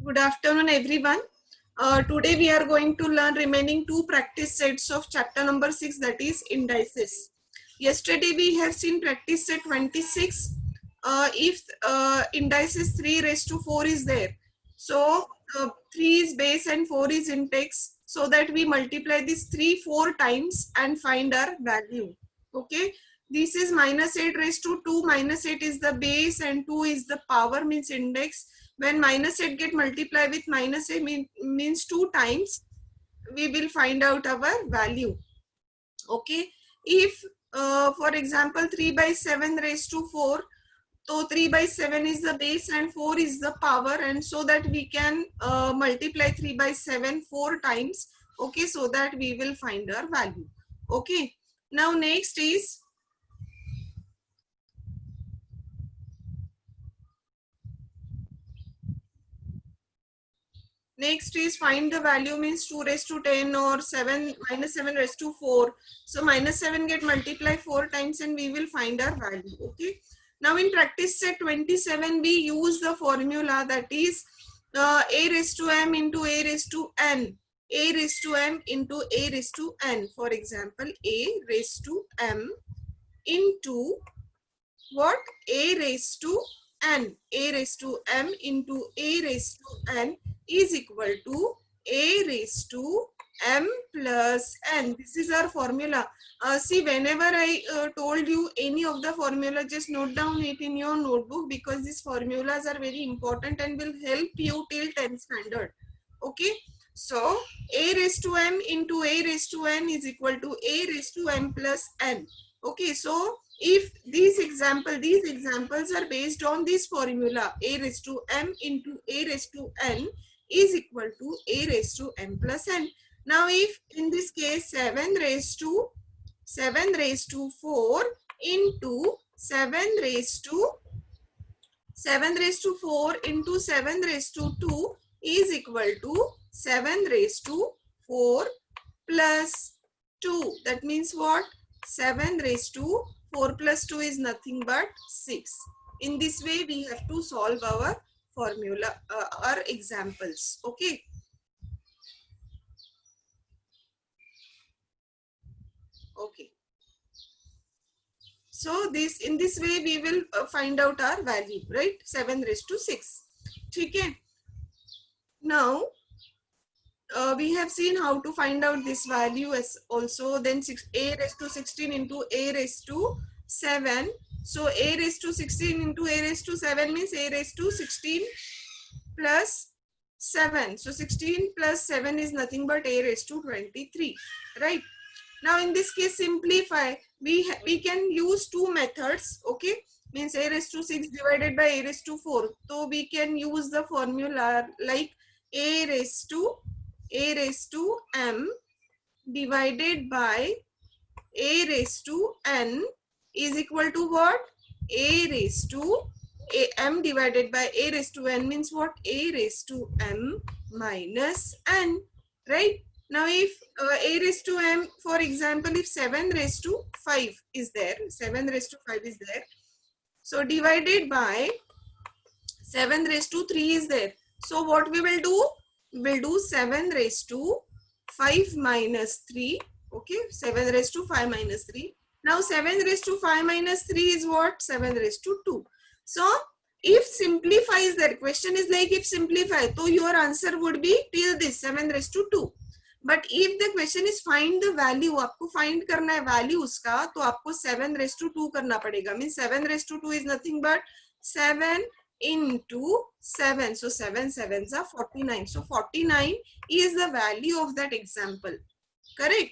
Good afternoon, everyone. Today we are going to learn remaining two practice sets of chapter number 6, that is indices. Yesterday we have seen practice set 26. If indices 3 raised to 4 is there, so 3 is base and 4 is index, so that we multiply this 3 4 times and find our value. Okay. This is minus 8 raised to 2. Minus 8 is the base and 2 is the power, means index. When minus 8 get multiplied with minus 8 means 2 times, we will find out our value. Okay. If for example 3 by 7 raised to 4, so 3 by 7 is the base and 4 is the power, and so that we can multiply 3 by 7 4 times. Okay, so that we will find our value. Okay. Now next is find the value, means 2 raised to 10 or 7 minus 7 raised to 4. So minus 7 get multiplied 4 times and we will find our value. Okay. Now in practice set 27 we use the formula, that is a raised to m into a raised to n. A raised to m into a raised to n. For example, a raised to m into what? A raised to n. A raised to m into a raised to n is equal to a raised to m plus n. This is our formula. See, whenever I told you any of the formula, just note down it in your notebook, because these formulas are very important and will help you till 10th standard. Okay. So a raised to m into a raised to n is equal to a raised to m plus n. Okay. So if these examples are based on this formula, a raised to m into a raised to n is equal to a raised to m plus n. Now if in this case 7 raised to 4 into 7 raised to 4 into 7 raised to 2 is equal to 7 raised to 4 plus 2. That means what? 7 raised to 4 plus 2 is nothing but 6. In this way we have to solve our formula, our examples. Okay. Okay. So in this way we will find out our value, right? 7 raised to 6. Okay. Now we have seen how to find out this value as also. Then a raised to 16 into a raised to 7. So a raised to 16 into a raised to 7 means a raised to 16 plus 7. So 16 plus 7 is nothing but a raised to 23, right? Now in this case simplify. We can use two methods. Okay, means a raised to 6 divided by a raised to 4. So we can use the formula like a raised to m divided by a raised to n is equal to what? A raised to m divided by a raised to n means what? A raised to m minus n, right? Now if a raised to m, for example, if 7 raised to 5 is there, 7 raised to 5 is there, so divided by 7 raised to 3 is there. So what we will do? We'll do 7 raised to 5 minus 3. Okay, 7 raised to 5 minus 3. Now 7 raised to 5 minus 3 is what? 7 raised to 2. So if simplify is there, question is like if simplify, so your answer would be till this 7 raised to 2. But if the question is find the value, आपको find करना है value उसका, तो आपको 7 raised to 2 करना पड़ेगा. Means 7 raised to 2 is nothing but 7 into 7. So 7 sevens are 49. So 49 is the value of that example. Correct?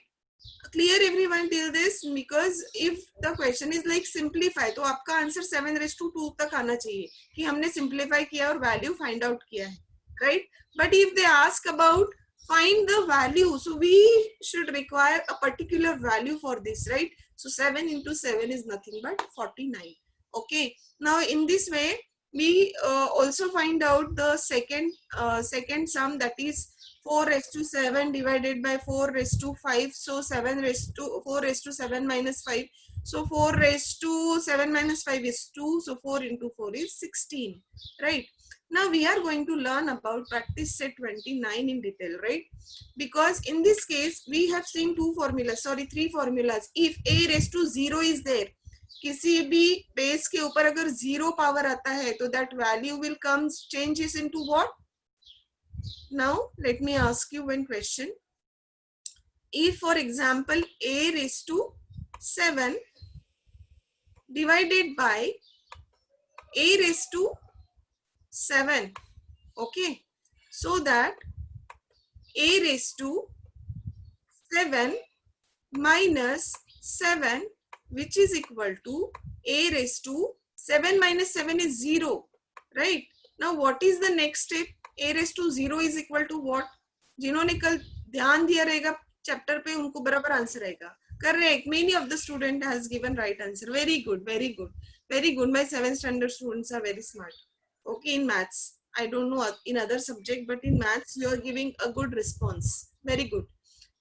Clear everyone till this? Because if the question is like simplify, तो आपका answer 7 raised to 2 तक आना चाहिए कि हमने simplify किया और value find out किया है, right? But if they ask about find the value, so we should require a particular value for this, right? So 7 into 7 is nothing but 49. Okay. Now in this way we also find out the second sum, that is 4 raised to 7 divided by 4 raised to 5. So 4 raised to 7 minus 5. So 4 raised to 7 minus 5 is 2. So 4 into 4 is 16, right? Now we are going to learn about practice set 29 in detail, right? Because in this case we have seen three formulas. If a raised to 0 is there, किसी भी base के ऊपर अगर 0 power आता है, तो that value will come changes into what? Now let me ask you one question. If for example a raised to 7 divided by a raised to 7, okay, so that a raised to 7 minus 7, which is equal to a raised to 7 minus 7 is 0, right? Now what is the next step? A raised to 0 is equal to what? जिन्होंने कल ध्यान दिया रहेगा chapter पे उनको बराबर answer आएगा. Correct. Many of the student has given right answer. Very good, very good, very good. My 7th standard students are very smart. Okay, in maths. I don't know in other subject, but in maths you are giving a good response. Very good.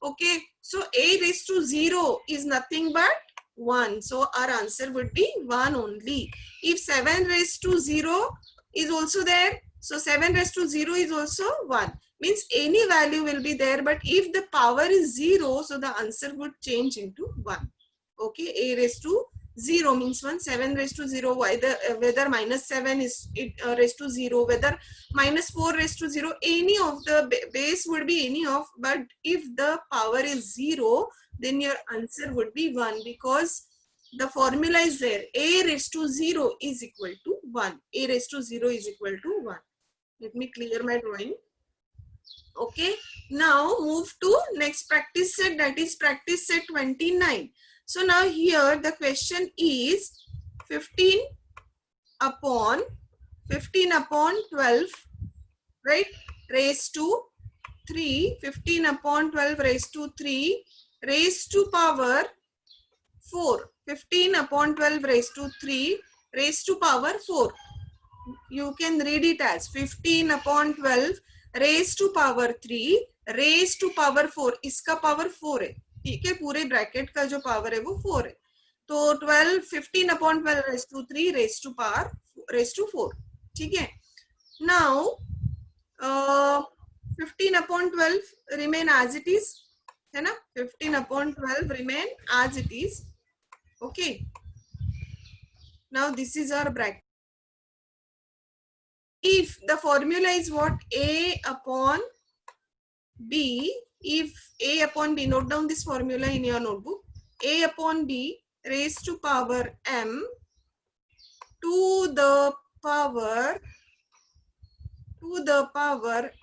Okay, so a raised to 0 is nothing but 1. So our answer would be 1 only. If 7 raised to 0 is also there, so 7 raised to 0 is also 1. Means any value will be there, but if the power is 0, so the answer would change into 1. Okay, a raised to 0 means 1, 7 raised to 0, whether minus 7 is raised to 0, whether minus 4 raised to 0, any of the base would be any of, but if the power is 0, then your answer would be 1, because the formula is there. A raised to 0 is equal to 1. A raised to 0 is equal to 1. Let me clear my drawing. Okay, now move to next practice set, that is practice set 29. So now here the question is 15 upon 12, right, raised to 3, 15 upon 12 raised to 3 raised to power 4. 15 upon 12 raised to 3 raised to power 4. You can read it as 15 upon 12 raised to power 3 raised to power 4. इसका power 4 है, ठीक है, पूरे bracket का जो power है वो 4 है. तो 15 upon 12 raised to 3 raised to power raised to 4, ठीक है. Now 15 upon 12 remain as it is, है ना, 15 upon 12 remain as it is. Okay, now this is our bracket. If the formula is what? A upon B. If A upon B, note down this formula in your notebook. A upon B raised to power M to the power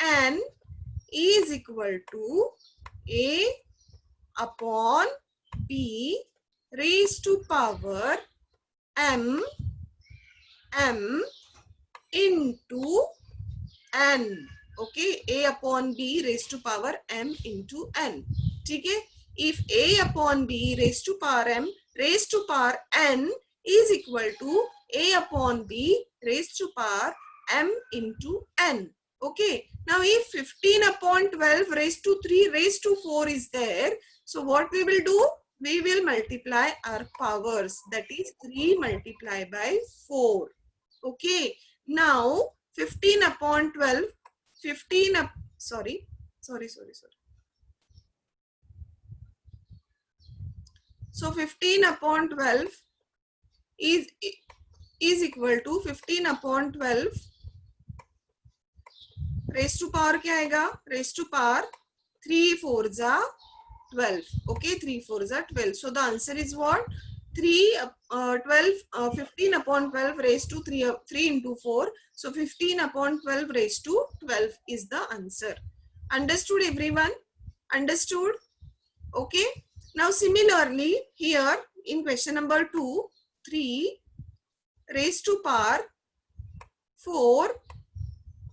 N is equal to A upon B raised to power M into N. Okay, A upon B raised to power M into N. ठीक है, if A upon B raised to power M raised to power N is equal to A upon B raised to power M into N. Okay, now if 15 upon 12 raised to 3 raised to 4 is there, so what we will do? We will multiply our powers, that is 3 multiplied by 4. Okay, now 15 upon 12, 15 up, sorry. So 15 upon 12 is equal to 15 upon 12 raised to power क्या आएगा? Raised to power 3 4 जा 12. Okay, 3 4 जा 12. So the answer is what? 15 upon 12 raised to 3 into 4. So 15 upon 12 raised to 12 is the answer. Understood everyone? Understood? Okay. Now similarly here in question number 2, 3 raised to power 4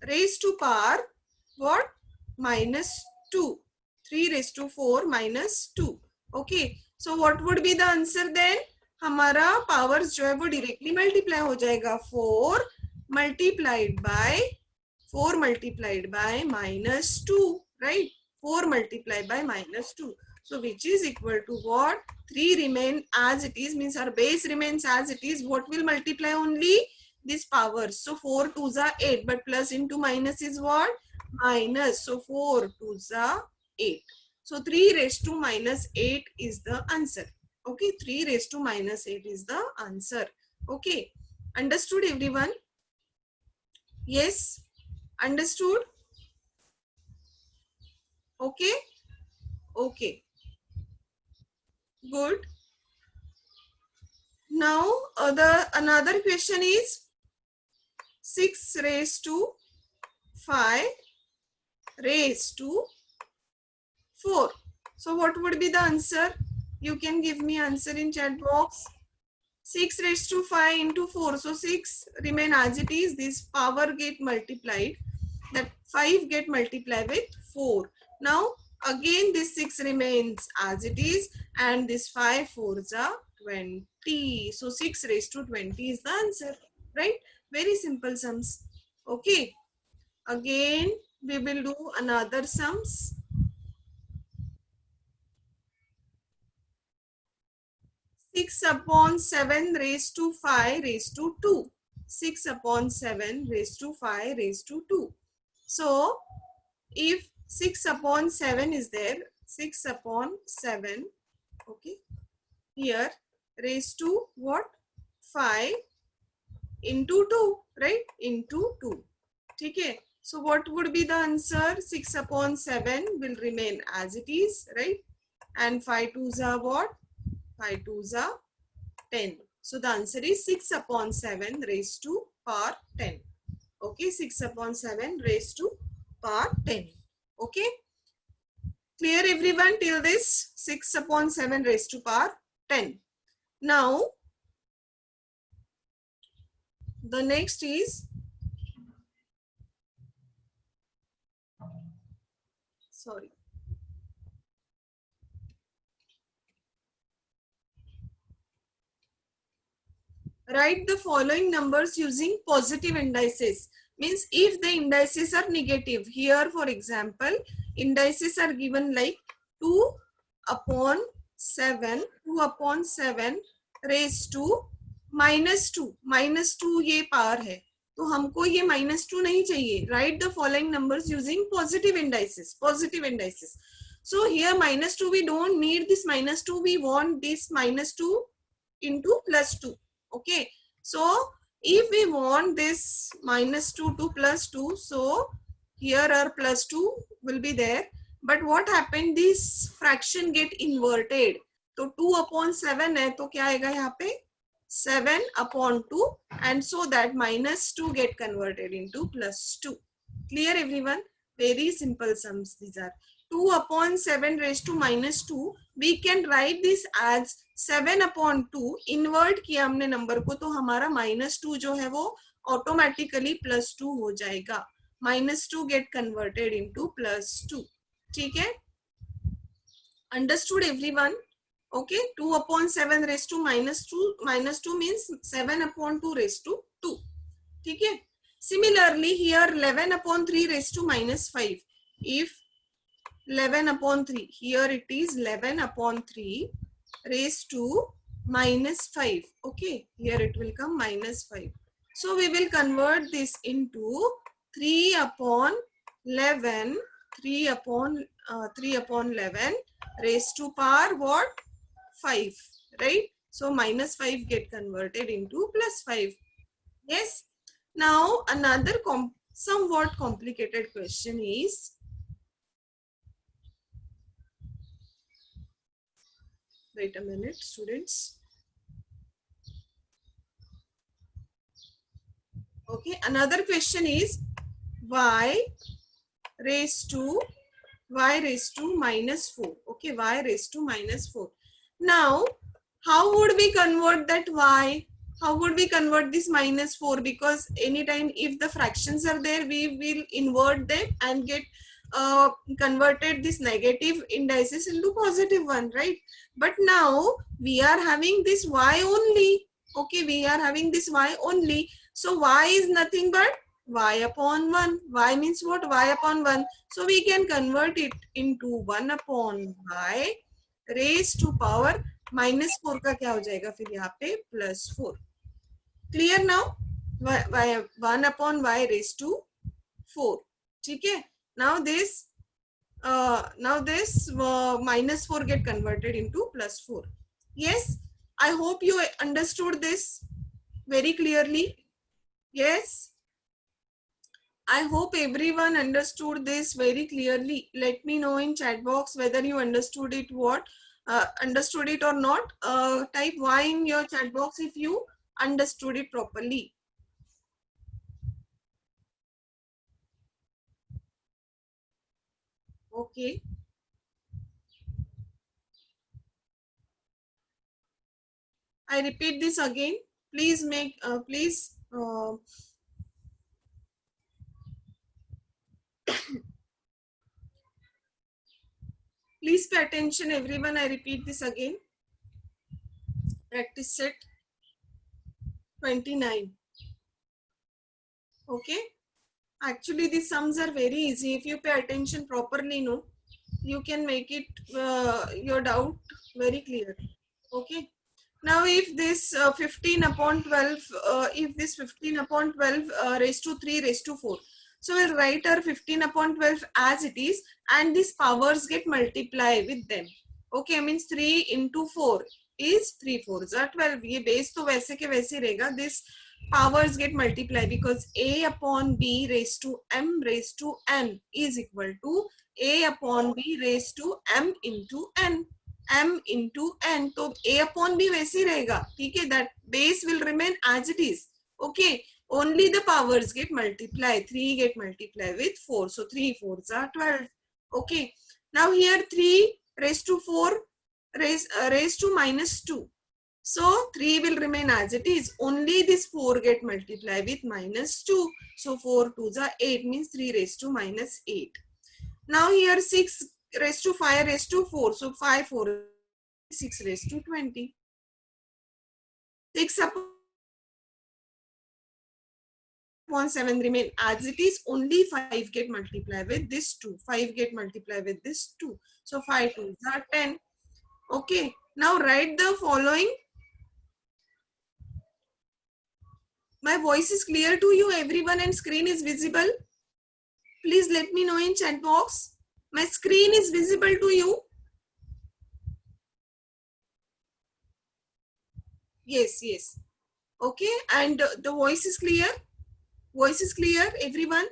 raised to power what? Minus 2. 3 raised to 4 minus 2. Okay. So what would be the answer then? हमारा powers जो है वो directly multiply हो जाएगा. 4 multiplied by minus 2, right? 4 multiplied by minus 2. So which is equal to what? 3 remain as it is, means our base remains as it is. What will multiply only? this power. So 4 2s are 8, but plus into minus is what? Minus. So 4 2s are 8. So 3 raised to minus 8 is the answer. Okay, 3 raised to minus 8 is the answer. Okay, understood everyone? Yes, understood? Okay, okay, good. Now another question is 6 raised to 5 raised to 4. So what would be the answer? You can give me answer in chat box. 6 raised to 5 into 4. So 6 remain as it is. This power get multiplied. That 5 get multiplied with 4. Now again this 6 remains as it is. And this 5 4s are 20. So 6 raised to 20 is the answer. Right? Very simple sums. Okay. Again we will do another sums. 6 upon 7 raised to 5 raised to 2. 6 upon 7 raised to 5 raised to 2. So, if 6 upon 7 is there, 6 upon 7, okay, here raised to what? 5 into 2, right? Into 2. Okay. So, what would be the answer? 6 upon 7 will remain as it is, right? And 5 2s are what? 5 2s are 10. So the answer is 6 upon 7 raised to power 10. Okay, 6 upon 7 raised to power 10. Okay, clear everyone till this? 6 upon 7 raised to power 10. Now, the next is, sorry. Write the following numbers using positive indices. Means if the indices are negative. Here for example, indices are given like 2 upon 7, 2 upon 7 raised to -2. -2 ये power है. तो हमको ये -2 नहीं चाहिए. Write the following numbers using positive indices. Positive indices. So here -2 we don't need this -2. We want this -2 into +2. Okay, so if we want this -2 to +2, so here our +2 will be there. But what happened? This fraction get inverted. तो 2 upon 7 है तो क्या आएगा यहाँ पे? 7 upon 2, and so that -2 get converted into +2. Clear everyone? Very simple sums these are. 2 upon 7 raised to -2. We can write this as 7 upon 2. Invert किया हमने number को तो हमारा -2 जो है वो ऑटोमेटिकली +2 हो जाएगा. -2 गेट कन्वर्टेड इनटू +2. ठीक है? Understood everyone? Okay, 2 upon 7 raised to -2. -2 means 7 upon 2 raised to 2. ठीक है? Similarly, here 11 upon 3 raised to -5. If 11 upon 3, here it is 11 upon 3 raised to -5. Okay, here it will come -5. So we will convert this into 3 upon 11, 3 upon 11 raised to power what? 5, right? So -5 get converted into +5. Yes. Now another somewhat complicated question is, wait a minute, students. Okay, another question is y raised to -4. Okay, y raised to -4. Now, how would we convert that y? How would we convert this -4? Because anytime if the fractions are there, we will invert them and get converted this negative indices into positive one, right? But now we are having this y only. Okay, we are having this y only. So y is nothing but y upon 1. Y means what? Y upon 1. So we can convert it into 1 upon y raised to power -4 का क्या हो जाएगा फिर यहाँ पे +4. Clear now? 1 upon y raised to 4. ठीक है. Now this minus 4 get converted into plus 4. Yes, I hope you understood this very clearly. Yes, I hope everyone understood this very clearly. Let me know in chat box whether you understood it understood it or not. Type Y in your chat box if you understood it properly. Okay. I repeat this again. Please please pay attention, everyone. I repeat this again. Practice set 29. Okay. Actually, these sums are very easy. If you pay attention properly, no, you can make it your doubt very clear. Okay. Now, if this 15 upon 12, if this 15 upon 12 raised to 3 raised to 4. So we'll write our 15 upon 12 as it is, and these powers get multiplied with them. Okay, means 3 into 4 is 3 4s are 12. ये base तो वैसे के वैसे रहेगा. This powers get multiplied because a upon b raised to m raised to n is equal to a upon b raised to m into n. m into n, तो a upon b वैसे ही रहेगा. ठीक है, that base will remain as it is. Okay, only the powers get multiplied. 3 get multiplied with 4, so 3 4s are 12. Okay, now here 3 raised to 4 raised to minus 2. So 3 will remain as it is. Only this 4 get multiplied with minus 2. So 4 2s are 8, means 3 raised to minus 8. Now here 6 raised to 5 raised to 4. So 5 4 6 raised to 20. 6 upon 7 remain as it is. Only 5 get multiplied with this 2. 5 get multiplied with this 2. So 5 2s are 10. Okay. Now write the following. My voice is clear to you, everyone, and screen is visible. Please let me know in chat box. My screen is visible to you. Yes, yes. Okay, and the voice is clear. Voice is clear, everyone.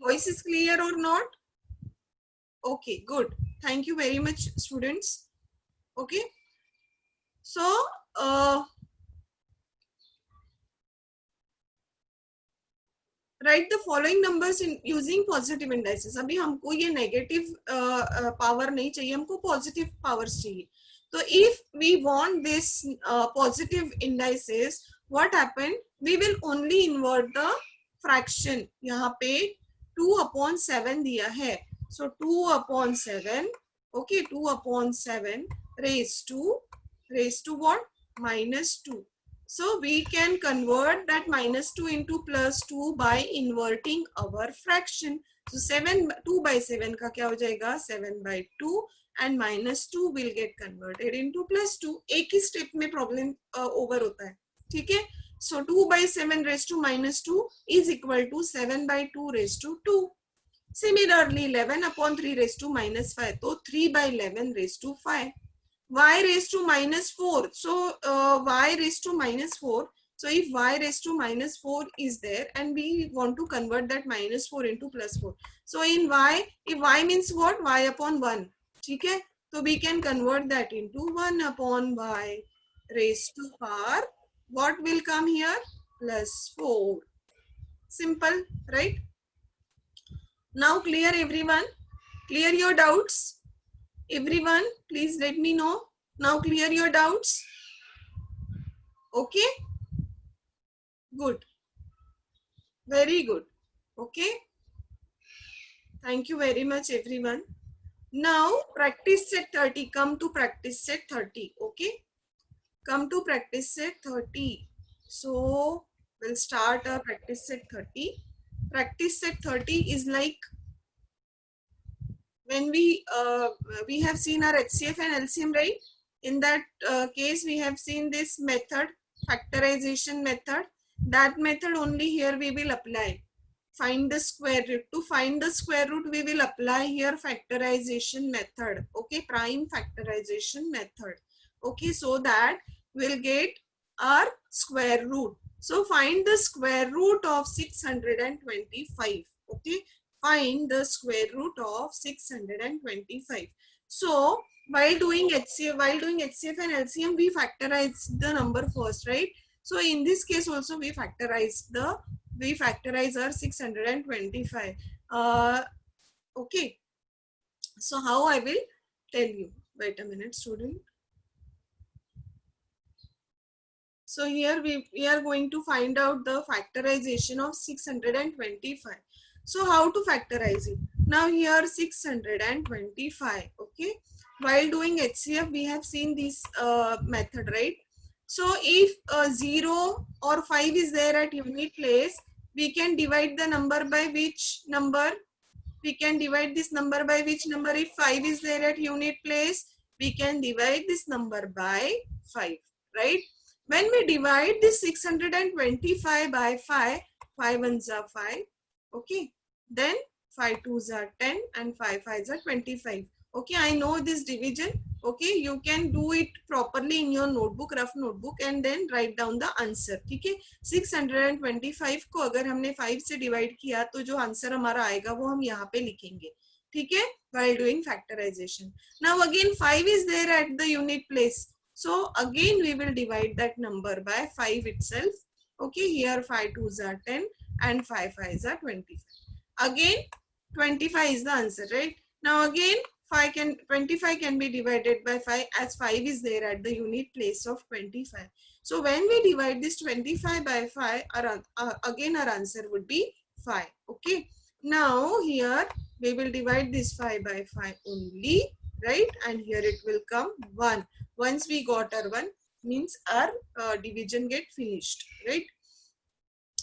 Voice is clear or not? Okay, good. Thank you very much, students. Okay. So, write the following numbers in using positive indices. अभी हमको ये negative power नहीं चाहिए, हमको positive powers चाहिए. So if we want this positive indices, what happened? We will only invert the fraction. यहाँ पे 2 upon 7 दिया है. So 2 upon 7, okay, 2 upon 7 raised to what? Minus 2. So we can convert that minus 2 into plus 2 by inverting our fraction. So 2 by 7 का क्या हो जाएगा? 7 by 2, and minus 2 will get converted into plus 2. एक ही step में problem over होता है. ठीक है? So 2 by 7 raised to minus 2 is equal to 7 by 2 raised to 2. Similarly, 11 upon 3 raised to minus 5. So 3 by 11 raised to 5. Y raised to minus 4. So y raised to minus 4. So if y raised to minus 4 is there, and we want to convert that minus 4 into plus 4. So in y, if y means what? Y upon 1. Okay? So we can convert that into 1 upon y raised to power. What will come here? Plus 4. Simple, right? Now clear, everyone? Clear your doubts? Everyone, please let me know. Now clear your doubts. Okay? Good. Very good. Okay? Thank you very much, everyone. Now practice set 30. Come to practice set 30. Okay? Come to practice set 30. So we'll start our practice set 30. Practice set 30 is like when we have seen our HCF and LCM, right? In that case, we have seen this method. factorization method. That method only here we will apply. Find the square root. To find the square root, we will apply here factorization method. Okay, prime factorization method. Okay, so that we'll get our square root. So find the square root of 625. Okay, find the square root of 625. So while doing HCF and LCM, we factorize the number first, right? So in this case also we factorize our 625. Okay, so how I will tell you. Wait a minute, student. So here we are going to find out the factorization of 625. So how to factorize it? Now here 625. Okay, while doing HCF we have seen this method, right? So if 0 or 5 is there at unit place, we can divide the number by which number? We can divide this number by which number? If 5 is there at unit place, we can divide this number by 5, right? When we divide this 625 by 5, 5 ones are 5, okay? Then 5 twos are 10 and 5 fives are 25. Okay, I know this division. Okay, you can do it properly in your notebook, rough notebook, and then write down the answer. ठीक है, 625 को अगर हमने 5 से divide किया तो जो answer हमारा आएगा वो हम यहाँ पे लिखेंगे. ठीक है, while doing factorization. Now again 5 is there at the unit place. So again we will divide that number by 5 itself. Okay, here 5 twos are 10 and 5 fives are 25. Again 25 is the answer, right? Now again 25 can be divided by 5 as 5 is there at the unit place of 25. So when we divide this 25 by 5, again our answer would be 5. Okay. Now here we will divide this 5 by 5 only, right? And here it will come 1. Once we got our 1, means our division get finished, right?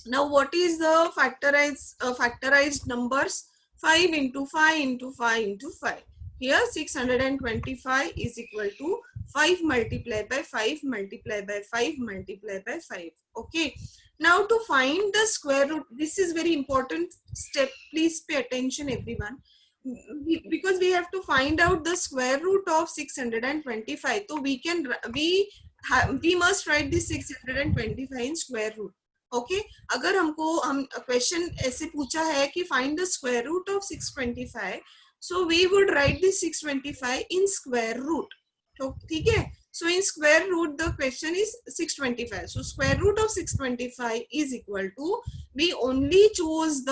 Now what is the factorized numbers? 5 into 5 into 5 into 5. Here 625 is equal to 5 multiplied by 5 multiplied by 5 multiplied by 5. Okay. Now to find the square root, this is very important step. Please pay attention everyone. Because we have to find out the square root of 625. So we must write this 625 in square root. Okay अगर हम question ऐसे पूछा है कि find the square root of 625, so we would write this 625 in square root. तो ठीक है, so in square root the question is 625. So square root of 625 is equal to, we only choose the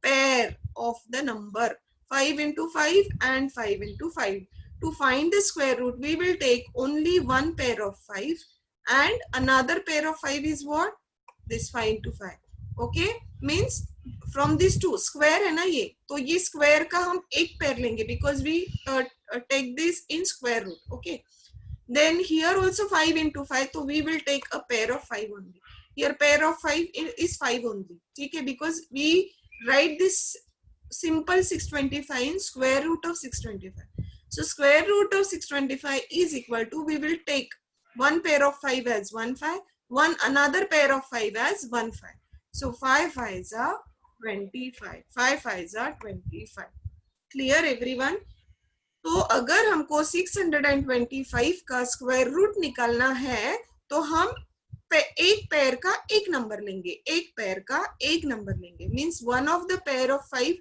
pair of the number 5 into 5 and 5 into 5. To find the square root, we will take only one pair of 5 and another pair of 5 is what? This 5 into 5. Okay, means from these two square है ना ये, तो ये square का हम एक pair लेंगे because we take this in square root. Okay, then here also 5 into 5, so we will take a pair of 5 only. Here pair of 5 is 5 only. ठीक है, because we write this simple 625 in square root of 625. So square root of 625 is equal to, we will take one pair of 5 as 1 5, another pair of 5 as 1 5. So 5 5s are 25. 5 5s are 25. Clear everyone? तो अगर हमको 625 का square root निकालना है तो हम एक pair का एक नंबर लेंगे, एक पेयर का एक नंबर लेंगे. Means one of the pair of 5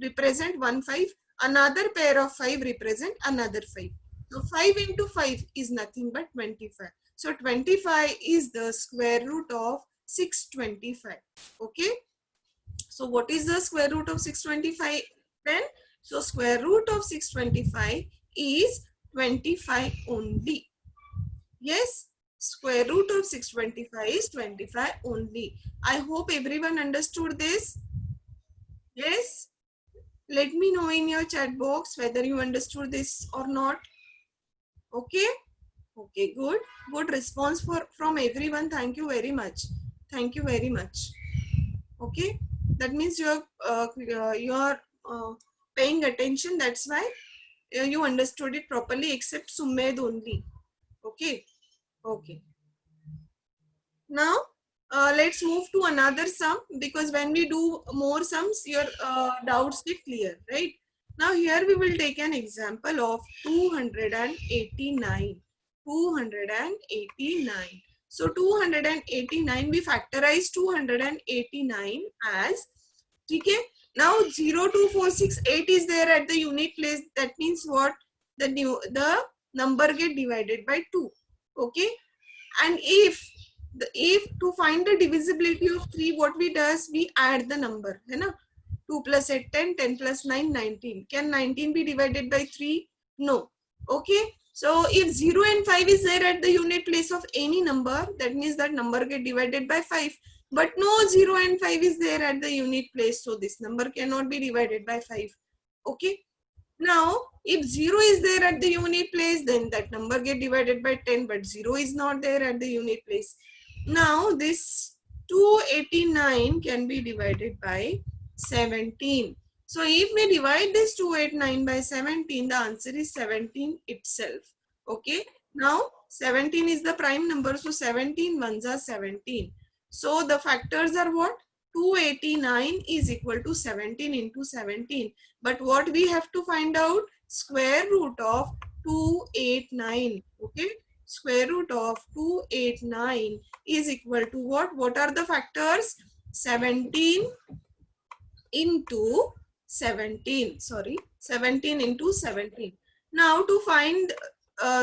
represent 1 5, another pair of 5 represent another 5. So 5 into 5 is nothing but 25. So 25 is the square root of 625. Okay. So what is the square root of 625 then? So square root of 625 is 25 only. Yes. Square root of 625 is 25 only. I hope everyone understood this. Yes. Let me know in your chat box whether you understood this or not. Okay. Okay, good. Good response from everyone. Thank you very much. Thank you very much. Okay. That means you are paying attention. That's why you understood it properly, except Sumed only. Okay. Okay. Now let's move to another sum, because when we do more sums, your doubts get clear, right? Now here we will take an example of 289. 289. So 289, we factorize 289 as, okay? Now 02468 is there at the unit place. That means what? The number get divided by 2. Okay? And if to find the divisibility of 3, what we does, we add the number, है ना? 2 plus 8 10, 10 plus 9 19. Can 19 be divided by 3? No. Okay, so if 0 and 5 is there at the unit place of any number, that means that number get divided by 5. But no 0 and 5 is there at the unit place, so this number cannot be divided by 5. Okay, now, if 0 is there at the unit place, then that number get divided by 10, but 0 is not there at the unit place. Now, this 289 can be divided by 17. So, if we divide this 289 by 17, the answer is 17 itself. Okay. Now, 17 is the prime number, so 17 ones are 17. So, the factors are what? 289 is equal to 17 into 17. But what we have to find out? Square root of 289. Okay. Square root of 289 is equal to what? What are the factors? 17 into 17. Sorry. 17 into 17. Now to find,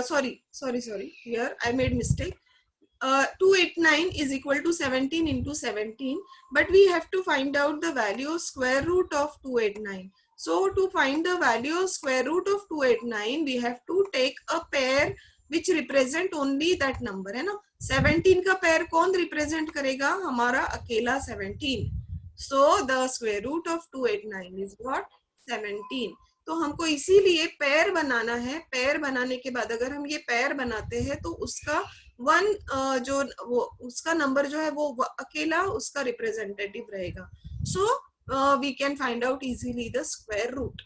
sorry. Here I made mistake. 289 is equal to 17 into 17, but we have to find out the value of square root of 289. So to find the value of square root of 289, we have to take a pair which represent only that number, है ना? 17 का pair कौन represent करेगा? हमारा अकेला 17. So the square root of 289 is what? 17. तो हमको इसीलिए पैर बनाना है. पैर बनाने के बाद अगर हम ये पैर बनाते हैं तो उसका वन जो वो उसका नंबर जो है वो अकेला उसका रिप्रेजेंटेटिव रहेगा. So we can find out easily the square root.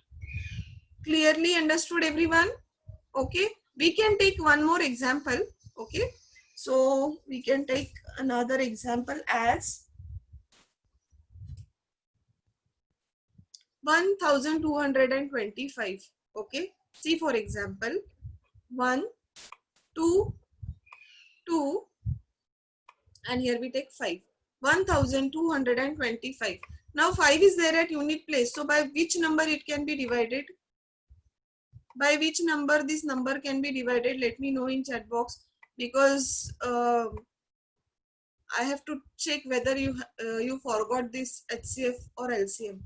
Clearly understood everyone? Okay, we can take one more example. Okay, so we can take another example as 1225. Okay, see for example 1 2 2 and here we take 5. 1225. Now 5 is there at unit place, so by which number it can be divided? By which number this number can be divided? Let me know in chat box, because I have to check whether you forgot this HCF or LCM.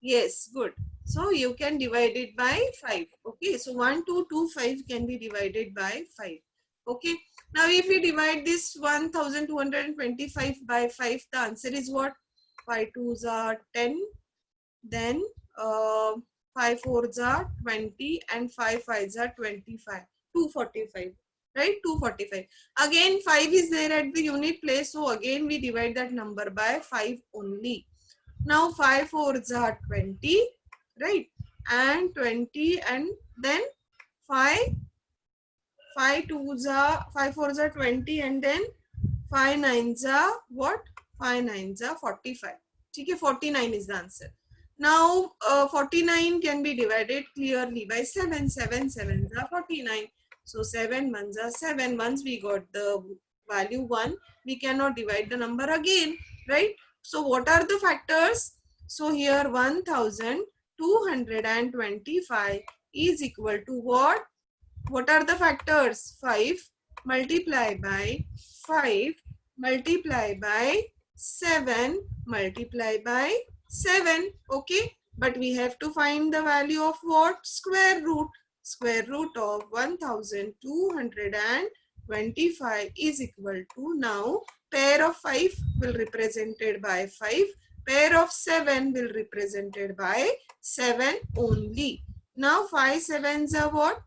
Yes, good. So you can divide it by 5. Okay, so 1225 can be divided by 5. Okay, now if we divide this 1225 by 5, the answer is what? 5 2s are 10, then 5 4s are 20, and 5 5s are 25. 245, right? 245. Again 5 is there at the unit place, so again we divide that number by 5 only. Now 5 4s are 20, right? And 20, and then 5 2s are 5 4s are 20, and then 5 9s are what? 5 9s are 45. Okay, 49 is the answer. Now 49 can be divided clearly by 7. 7 7s are 49. So 7 1s are 7. Once we got the value 1, we cannot divide the number again, right? So what are the factors? So here 1225 is equal to what? What are the factors? 5 multiplied by 5 multiplied by 7 multiplied by 7. Okay, but we have to find the value of what? Square root. Square root of 1225 is equal to, now pair of 5 will represented by 5, pair of 7 will represented by 7 only. Now 5 7s are what?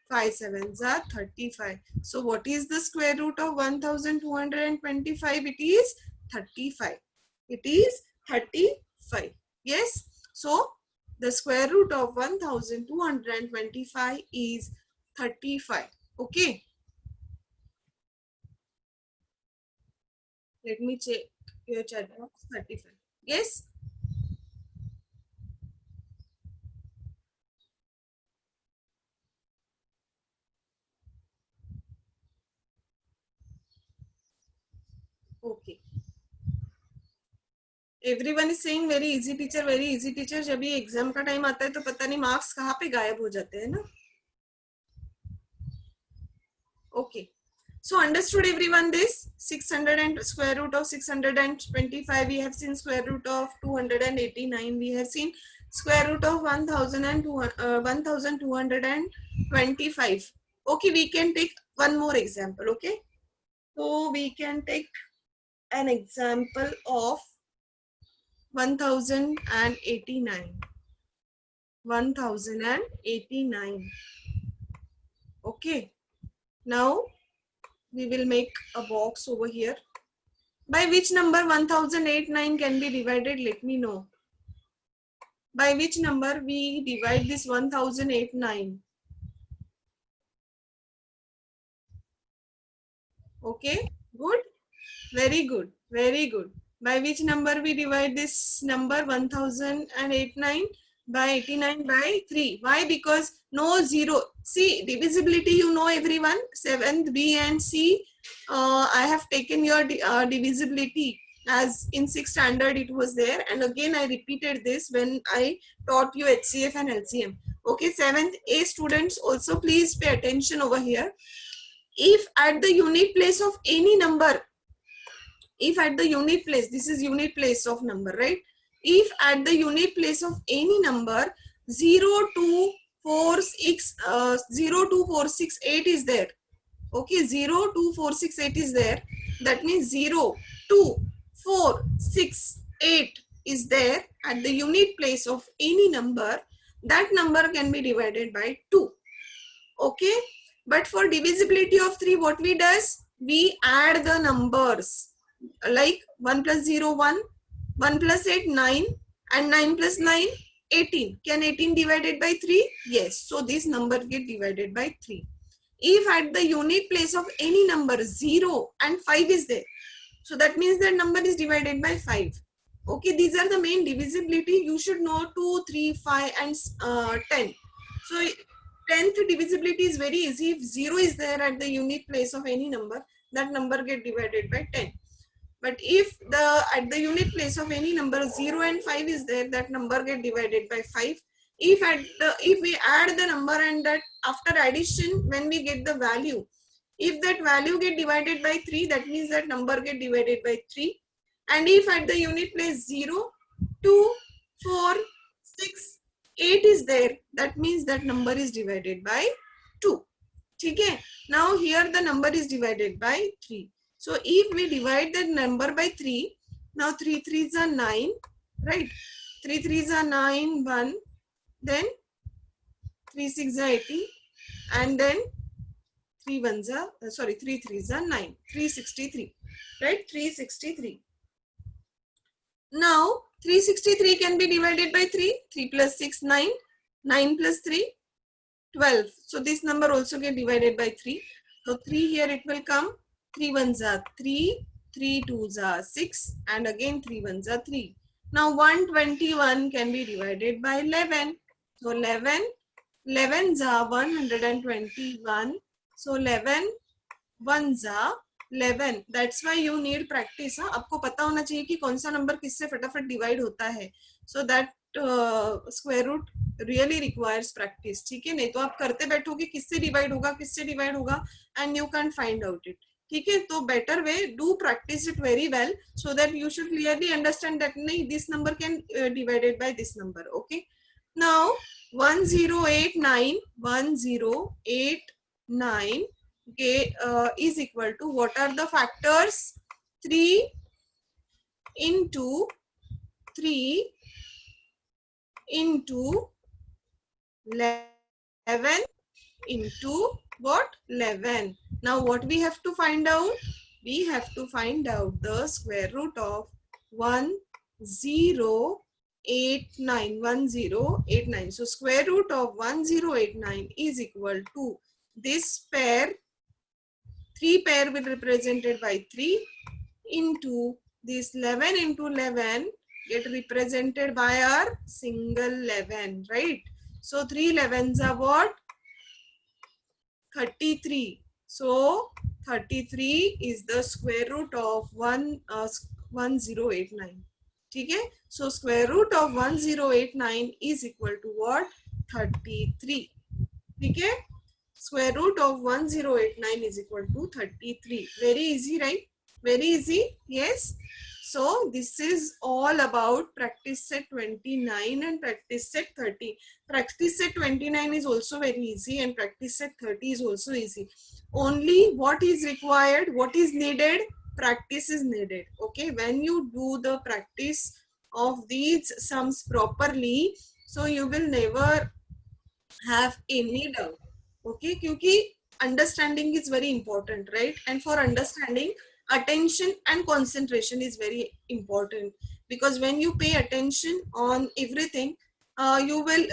5 7s are 35. So what is the square root of 1225? It is 35. It is 35. Yes. So the square root of 1225 is 35. Okay. Let me check your chat box. 35. Yes. Okay. Everyone is saying very easy teacher, very easy teacher. जब ये exam का time आता है तो पता नहीं marks कहाँ पे गायब हो जाते हैं ना. Okay. So understood everyone this 600 and square root of 625 we have seen, square root of 289 we have seen, square root of 1225. Okay, we can take one more example. Okay, so we can take an example of 1089. 1089. Okay, now we will make a box over here. By which number 1089 can be divided? Let me know. By which number we divide this 1089? Okay, good. Very good. Very good. By which number we divide this number 1089? By 89 by 3. Why? Because no zero. See, divisibility, you know everyone. 7th B and C. I have taken your divisibility as in 6th standard it was there. And again, I repeated this when I taught you HCF and LCM. Okay, 7th A students also please pay attention over here. If at the unit place of any number, if at the unit place, this is unit place of number, right? If at the unit place of any number 02468 is there, okay, 02468 is there, that means 02468 is there at the unit place of any number, that number can be divided by 2. Okay, but for divisibility of 3, what we does? We add the numbers. Like 1 plus 0, 1, 1 plus 8, 9, and 9 plus 9, 18. Can 18 divided by 3? Yes. So this number get divided by 3. If at the unit place of any number 0 and 5 is there, so that means that number is divided by 5. Okay, these are the main divisibility. You should know 2, 3, 5 and 10. So 10th divisibility is very easy. If 0 is there at the unit place of any number, that number get divided by 10. But if at the unit place of any number 0 and 5 is there, that number get divided by 5. If we add the number and that after addition, when we get the value, if that value get divided by 3, that means that number get divided by 3. And if at the unit place 0, 2, 4, 6, 8 is there, that means that number is divided by 2. Okay? Now here the number is divided by 3. So if we divide that number by 3, now 3 3s are 9, right? 3 3s are 9, 1, then 3 6 are 80, and then 3 1s are, 3 3s are 9, 363, right? 363. Now 363 can be divided by 3, 3 plus 6, 9, 9 plus 3, 12. So this number also get divided by 3. So 3 here it will come. 3 1s are 3, 3 2s are 6, and again 3 1s are 3. Now 121 can be divided by 11. So 11s are 121. So 11 1s are 11. That's why you need practice. आपको पता होना चाहिए कि कौन सा number किससे फटाफट divide होता है. So that square root really requires practice. ठीक है, नहीं तो आप करते बैठोगे किससे डिवाइड होगा and you can't find out it. ठीक है, तो better way, do practice it very well so that you should clearly understand that नहीं, this number can divided by this number. Okay, now 1089 is equal to, what are the factors? 3 into 3 into 11 into what? 11. Now what we have to find out? We have to find out the square root of 1089. So square root of 1089 is equal to this pair. 3 pair will be represented by 3 into this 11 into 11 get represented by our single 11, right? So 3 11s are what? 33. So 33 is the square root of 1089. Okay? So square root of 1089 is equal to what? 33. Okay? Square root of 1089 is equal to 33. Very easy, right? Very easy. Yes. So this is all about practice set 29 and practice set 30. Practice set 29 is also very easy and practice set 30 is also easy. Only what is required, what is needed, practice is needed. Okay. When you do the practice of these sums properly, so you will never have any doubt. Okay, क्योंकि understanding is very important, right? And for understanding, attention and concentration is very important, because when you pay attention on everything, you will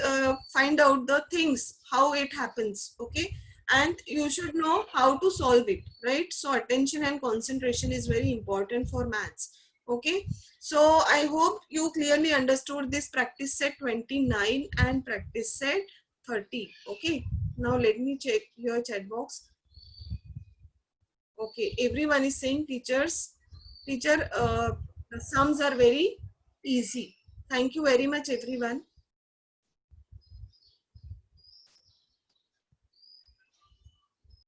find out the things how it happens. Okay, and you should know how to solve it, right? So attention and concentration is very important for maths. Okay, so I hope you clearly understood this practice set 29 and practice set 30. Okay, now let me check your chat box. Okay, everyone is saying teacher, the sums are very easy. Thank you very much everyone.